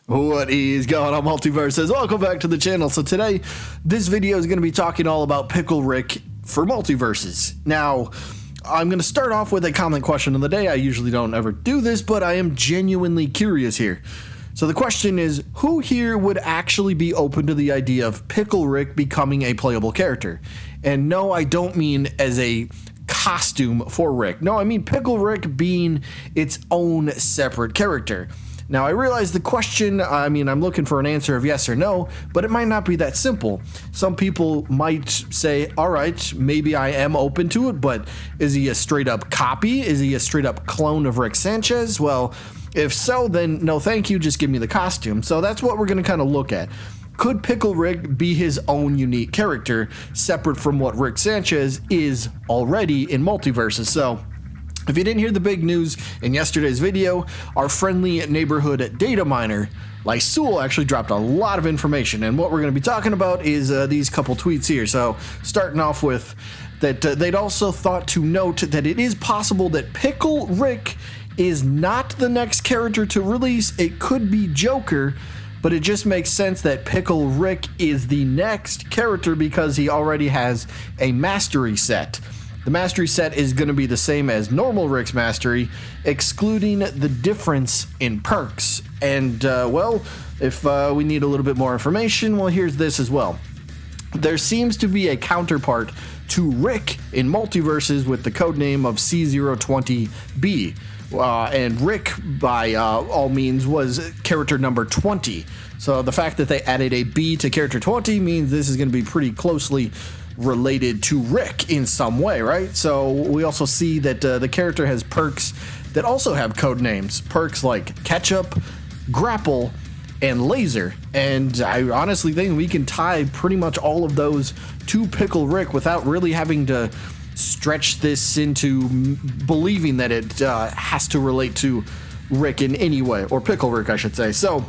What is going on, Multiversers? Welcome back to the channel. So today, this video is going to be talking all about Pickle Rick for Multiverses. Now, I'm going to start off with a comment question of the day. I usually don't ever do this, but I am genuinely curious here. So the question is, who here would actually be open to the idea of Pickle Rick becoming a playable character? And no, I don't mean as a costume for Rick. No, I mean Pickle Rick being its own separate character. Now, I realize the question, I'm looking for an answer of yes or no, but it might not be that simple. Some people might say, all right, maybe I am open to it, but is he a straight up copy? Is he a straight up clone of Rick Sanchez? Well, if so, then no thank you, just give me the costume. So that's what we're going to kind of look at. Could Pickle Rick be his own unique character, separate from what Rick Sanchez is already in Multiversus? So, if you didn't hear the big news in yesterday's video, our friendly neighborhood data miner, Lysul, actually dropped a lot of information, and what we're going to be talking about is these couple tweets here. So, starting off with that they'd also thought to note that it is possible that Pickle Rick is not the next character to release. It could be Joker, but it just makes sense that Pickle Rick is the next character because he already has a mastery set. The mastery set is going to be the same as normal Rick's mastery, excluding the difference in perks. And, well, if we need a little bit more information, well, here's this as well. There seems to be a counterpart to Rick in Multiverses with the codename of C020B. And Rick, by all means, was character number 20. So the fact that they added a B to character 20 means this is going to be pretty closely related to Rick in some way, right? So we also see that the character has perks that also have code names. Perks like Ketchup, Grapple, and Laser. And I honestly think we can tie pretty much all of those to Pickle Rick without really having to stretch this into believing that it has to relate to Rick in any way, or Pickle Rick, I should say. So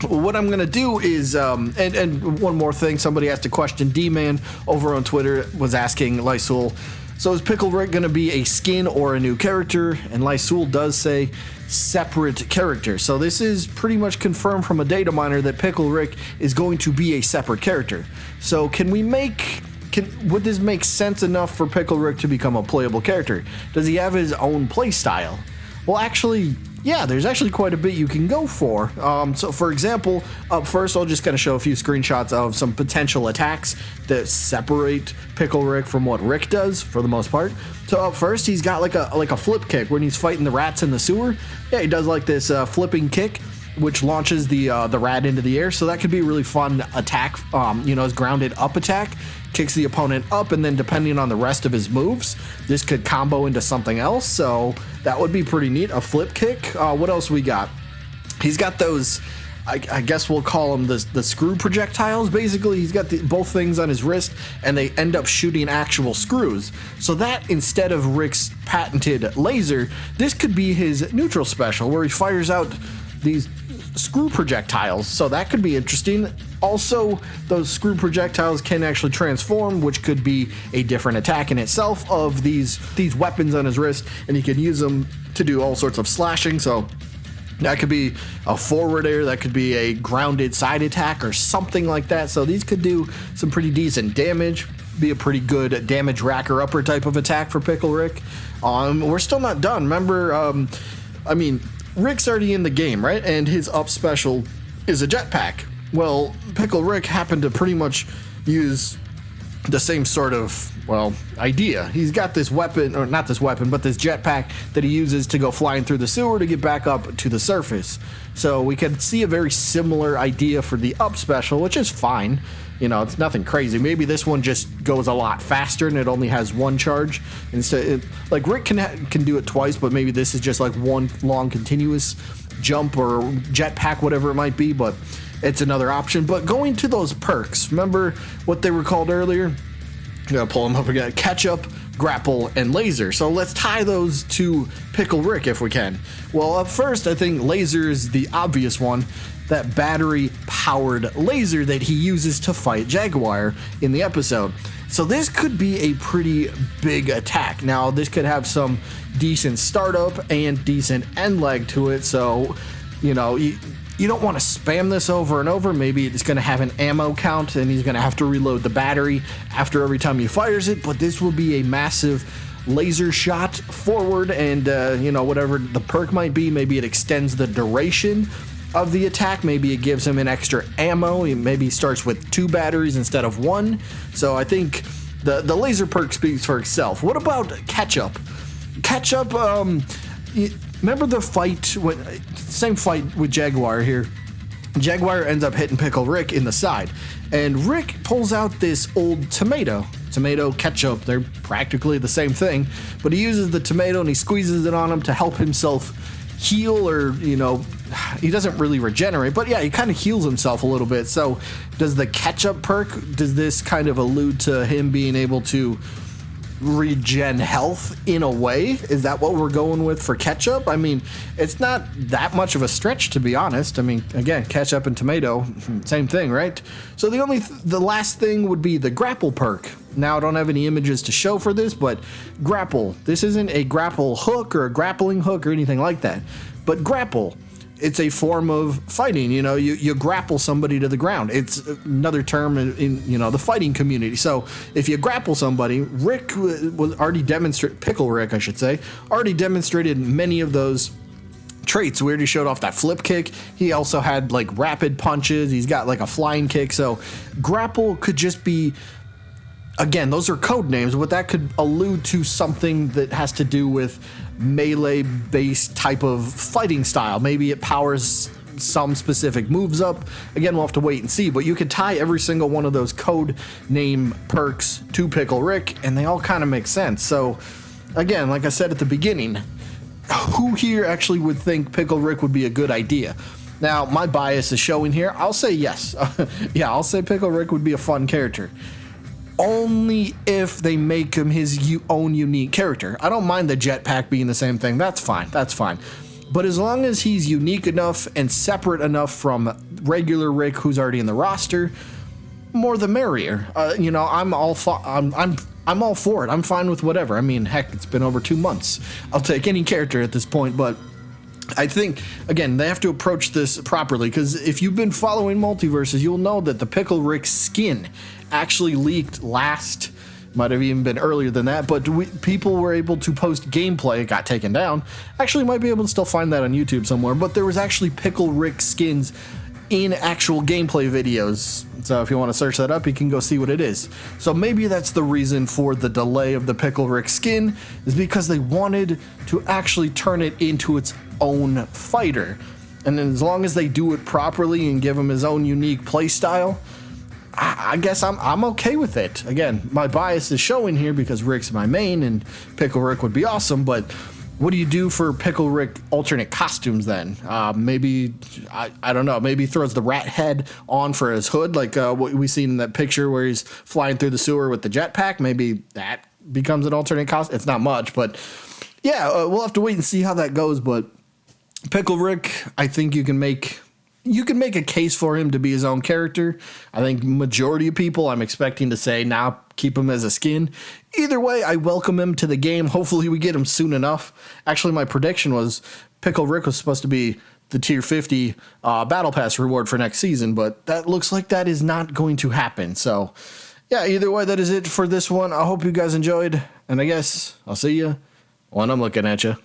what I'm going to do is, and one more thing, somebody asked a question, D-Man over on Twitter was asking Lysul, so is Pickle Rick going to be a skin or a new character? And Lysul does say separate character. So this is pretty much confirmed from a data miner that Pickle Rick is going to be a separate character. So would this make sense enough for Pickle Rick to become a playable character? Does he have his own play style? Well, actually, yeah, there's actually quite a bit you can go for. So, for example, up first, I'll just kind of show a few screenshots of some potential attacks that separate Pickle Rick from what Rick does, for the most part. So, up first, he's got like a flip kick when he's fighting the rats in the sewer. Yeah, he does like this flipping kick, which launches the rat into the air. So that could be a really fun attack. His grounded up attack kicks the opponent up, and then depending on the rest of his moves, this could combo into something else. So that would be pretty neat. A flip kick. What else we got? He's got those, I guess we'll call them the screw projectiles. Basically, he's got both things on his wrist, and they end up shooting actual screws. So that, instead of Rick's patented laser, this could be his neutral special, where he fires out these screw projectiles. So that could be interesting. Also, those screw projectiles can actually transform, which could be a different attack in itself of these weapons on his wrist, and he can use them to do all sorts of slashing. So that could be a forward air, that could be a grounded side attack or something like that. So these could do some pretty decent damage, be a pretty good damage racker upper type of attack for Pickle Rick. We're still not done. Remember, Rick's already in the game, right? And his up special is a jetpack. Well, Pickle Rick happened to pretty much use the same sort of, idea. He's got this weapon, or not this weapon, but this jetpack that he uses to go flying through the sewer to get back up to the surface. So we could see a very similar idea for the up special, which is fine. It's nothing crazy. Maybe this one just goes a lot faster and it only has one charge. Instead, like Rick can do it twice, but maybe this is just like one long continuous jump or jetpack, whatever it might be, but it's another option. But going to those perks, remember what they were called earlier? I'm gonna pull them up again. Ketchup, Grapple, and Laser. So let's tie those to Pickle Rick if we can. Well, up first, I think Laser is the obvious one. That battery-powered laser that he uses to fight Jaguar in the episode. So this could be a pretty big attack. Now, this could have some decent startup and decent end leg to it. So, You don't want to spam this over and over. Maybe it's going to have an ammo count and he's going to have to reload the battery after every time he fires it, but this will be a massive laser shot forward, and you know, whatever the perk might be, maybe it extends the duration of the attack, maybe it gives him an extra ammo, maybe he starts with 2 batteries instead of 1. So I think the laser perk speaks for itself. What about Ketchup? Ketchup, remember the fight, same fight with Jaguar here. Jaguar ends up hitting Pickle Rick in the side, and Rick pulls out this old tomato, ketchup, they're practically the same thing, but he uses the tomato and he squeezes it on him to help himself heal, or, you know, he doesn't really regenerate, but yeah, he kind of heals himself a little bit. So does the ketchup perk, does this kind of allude to him being able to regen health in a way? Is that what we're going with for Ketchup? I mean, it's not that much of a stretch, to be honest. I mean, again, ketchup and tomato, same thing, right? So the last thing would be the grapple perk. Now, I don't have any images to show for this, but grapple. This isn't a grapple hook or a grappling hook or anything like that, but grapple. It's a form of fighting, you know, you grapple somebody to the ground. It's another term in you know, the fighting community. So if you grapple somebody, Rick was already Pickle Rick, I should say, already demonstrated many of those traits. We already showed off that flip kick. He also had like rapid punches. He's got like a flying kick. So grapple could just be, again, those are code names, but that could allude to something that has to do with melee-based type of fighting style. Maybe it powers some specific moves up. Again, we'll have to wait and see, but you could tie every single one of those code name perks to Pickle Rick, and they all kind of make sense. So, again, like I said at the beginning, who here actually would think Pickle Rick would be a good idea? Now, my bias is showing here. I'll say yes. Yeah, I'll say Pickle Rick would be a fun character. Only if they make him his own unique character. I don't mind the jetpack being the same thing. That's fine. That's fine. But as long as he's unique enough and separate enough from regular Rick, who's already in the roster, more the merrier. You know, I'm all for it. I'm fine with whatever. I mean, heck, it's been over 2 months. I'll take any character at this point, but I think, again, they have to approach this properly, because if you've been following Multiverses, you'll know that the Pickle Rick skin actually leaked last, might have even been earlier than that, but people were able to post gameplay. It got taken down. Actually, might be able to still find that on YouTube somewhere, but there was actually Pickle Rick skins in actual gameplay videos. So if you want to search that up, you can go see what it is. So maybe that's the reason for the delay of the Pickle Rick skin, is because they wanted to actually turn it into its own fighter. And as long as they do it properly and give him his own unique play style, I guess I'm okay with it. Again, my bias is showing here because Rick's my main and Pickle Rick would be awesome, but what do you do for Pickle Rick alternate costumes then? Maybe, I don't know, maybe he throws the rat head on for his hood, like what we seen in that picture where he's flying through the sewer with the jetpack. Maybe that becomes an alternate costume. It's not much, but yeah, we'll have to wait and see how that goes. But Pickle Rick, I think you can make a case for him to be his own character. I think majority of people, I'm expecting to say, now keep him as a skin. Either way, I welcome him to the game. Hopefully we get him soon enough. Actually, my prediction was Pickle Rick was supposed to be the tier 50 battle pass reward for next season, but that looks like that is not going to happen. So yeah, either way, that is it for this one. I hope you guys enjoyed, and I guess I'll see you when I'm looking at you.